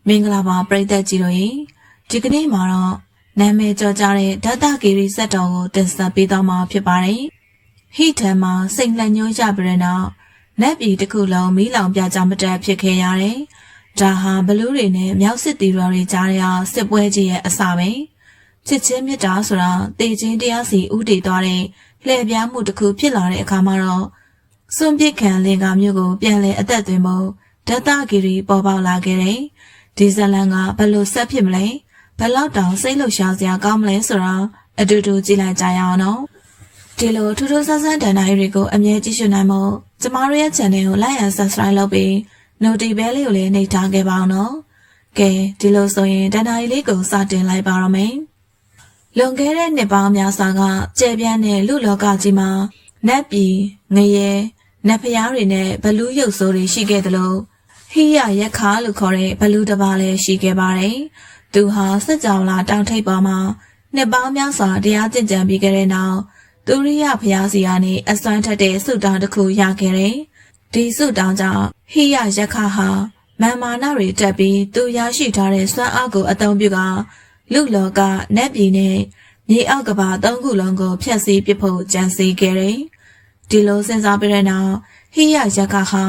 မင်္ဂလာပါပရိသတ်ကြီးတို့ရေဒီကနေ့မှာတော့နာမည်ကျော်ကြတဲ့ဓာတဂီရီဇက်တော်ကိုတင်ဆက်ပေးသွားမှာဖြစ်ပါတယ်ဟိထံမှာစိတ်လက်ညှိုးရပြီးတဲ့နောက်နတ်ပြည်တစ်ခုလုံးမီးလောင်ပြကြမတက်ဖြစ်ခဲ့ရတယ်ဒါဟာဘလူးတွေနဲ့မြောက်စစ်တီတော်တွေကြားရစစ်ပွဲကြီးရဲ့အစပဲချစ်ချင်းမြတ်တာဆိုတာတေချင်းတရားစီဥတည်သွားတဲ့လှည့်ပြားမှုတစ်ခုဖြစ်လာတဲ့အခါမှာတော့စွန့်ပစ်ခံလင်္ကာမျိုးကိုပြန်လည်အသက်သွင်းဖို့ဓာတဂီရီပေါ်ပေါက်လာခဲ့တယ်ဒီဇလန်ကဘလို့ဆက်ဖြစ်မလဲဘလောက်တောင်စိတ်လှုပ်ရှားစရာကောင်းမလဲဆိုတာအတူတူကြည့်လိုက်ကြရအောင်နော်ဒီလိုထူးထူးဆန်းဆန်းတန်တိုင်းတွေကိုအမြဲကြည့်ရှုနိုင်မို့ကျမတို့ရဲ့ channel ကို like and subscribe လုပ်ပြီး notification bell လေးကိုလည်းနှိပ်ထားခဲ့ပါအောင်နော်ကဲဒီလိုဆိုရင်တန်တိုင်းလေးကိုစတင်လိုက်ပါတော့မယ်လွန်ခဲ့တဲ့နှစ်ပေါင်းများစွာကကျယ်ပြန့်တဲ့လူလောကကြီးမှာနတ်ပြည်ငရဲနတ်ဖျားတွေနဲ့ဘလူးရုပ်ဆိုးတွေရှိခဲ့သလိုဟိယရက်ခါလို့ခေါ်တဲ့ဘလူးတစ်ပါးလည်းရှိခဲ့ပါတယ်။သူဟာစကြဝဠာတောင်ထိပ်ပေါ်မှာနှစ်ပေါင်းများစွာတရားကျင့်ကြံပြီးခဲ့တဲ့နောက်သူရိယဘုရားစီကနေအစွမ်းထက်တဲ့ဆုတောင်းတစ်ခုရခဲ့တယ်။ဒီဆုတောင်းကြောင့်ဟိယရက်ခါဟာမာမာနတွေတက်ပြီးသူရရှိထားတဲ့စွမ်းအားကိုအသုံးပြုကလူလောကနတ်ပြည်နဲ့မြေအောက်ကဘာသုံးခုလုံးကိုဖျက်ဆီးပစ်ဖို့ကြံစည်ခဲ့တယ်။ဒီလိုစဉ်းစားပြီးတဲ့နောက်ဟိယရက်ခါဟာ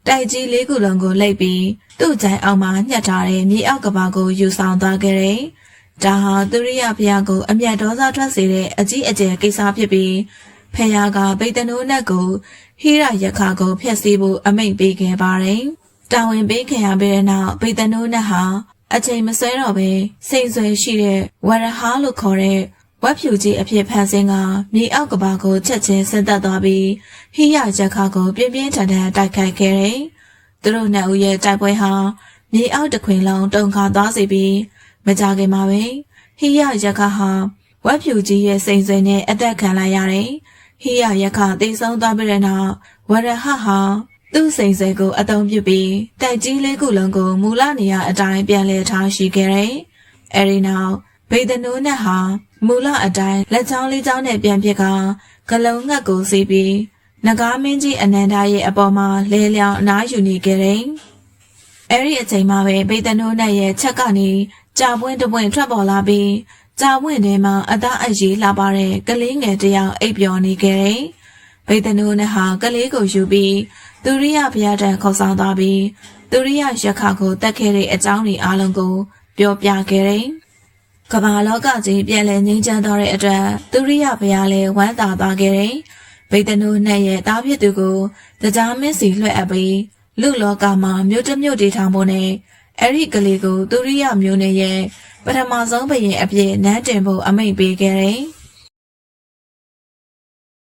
တိုက်ကြီးလေးခုလုံးကိုလိပ်ပြီးသူ့ကြိုင်အောင်မှာညှက်ထားတဲ့မြေအောက်ကဘာကိုယူဆောင်သွားခဲ့တယ်။ဒါဟာသူရိယဘုရားကိုအမျက်ဒေါသထွက်စေတဲ့အကြီးအကျယ်ကိစ္စဖြစ်ပြီးဖယားကဗိတ္တနိုးနတ်ကိုဟိရယခါကိုဖျက်ဆီးဖို့အမိန့်ပေးခဲ့ပါတယ်။တာဝန်ပေးခင်ရပြီးတဲ့နောက်ဗိတ္တနိုးနတ်ဟာအချိန်မဆွဲတော့ပဲစိတ်ဆွဲရှိတဲ့ဝရဟာလို့ခေါ်တဲ့ဝက်ဖြူကြီးအဖြစ်ဖန်ဆင်းကမြေအောက်ကဘာကိုချက်ချင်းဆင်းသက်သွားပြီးဟိယရက်ခါကိုပြင်းပြင်းထန်ထန်တိုက်ခိုက်ခဲ့တယ်။သူတို့နှစ်ဦးရဲ့တိုက်ပွဲဟာမြေအောက်တစ်ခွင်လုံးတုန်ခါသွားစေပြီးမကြခင်မှာပဲဟိယရက်ခါဟာဝက်ဖြူကြီးရဲ့စိန်ဆွေနဲ့အသက်ခံလိုက်ရတယ်။ဟိယရက်ခါတိတ်ဆုံးသွားပြီးတဲ့နောက်ဝရဟဟာသူ့စိန်ဆွေကိုအသုံးပြုပြီးတိုက်ကြီးလေးခုလုံးကိုမူလနေရာအတိုင်းပြန်လည်ထားရှိခဲ့တယ်။အဲဒီနောက်ဗိဒ္ဓနိုးနတ်ဟာမူလအတိုင်းလက်ချောင်းလေးချောင်းနဲ့ပြန်ပြစ်ကဂလုံးငှက်ကိုစီးပြီးနဂါမင်းကြီးအနန္ဒရဲ့အပေါ်မှာလဲလျောင်းအနားယူနေခဲ့တယ်။အဲဒီအချိန်မှာပဲဗိဒ္ဓနိုးနတ်ရဲ့ချက်ကနေကြာပွင့်တပွင့်ထွက်ပေါ်လာပြီးကြာပွင့်ထဲမှာအသားအရည်လှပတဲ့ကလေးငယ်တစ်ယောက်အိပ်ပျော်နေခဲ့တယ်။ဗိဒ္ဓနိုးနတ်ဟာကလေးကိုယူပြီးသူရိယဘုရားထံခေါ်ဆောင်သွားပြီးသူရိယရက်ခါကိုတတ်ခဲ့တဲ့အကြောင်းတွေအားလုံးကိုပြောပြခဲ့တယ်။ကမ္ဘာလောကကြီးပြန်လည်ငြိမ်းချမ်းသွားတဲ့အတွက်သူရိယဘုရားလည်းဝမ်းသာသွားခဲ့တယ်။ဗိတ္တနိုးနတ်ရဲ့တားဖြစ်သူကိုတရားမင်းစီလွှဲအပ်ပြီးလူလောကမှာမြို့တစ်မြို့တည်ထောင်ဖို့နဲ့အဲ့ဒီကလေးကိုသူရိယမျိုးနဲ့ရဲ့ပထမဆုံးဘုရင်အဖြစ်နန်းတင်ဖို့အမိန့်ပေးခဲ့တယ်။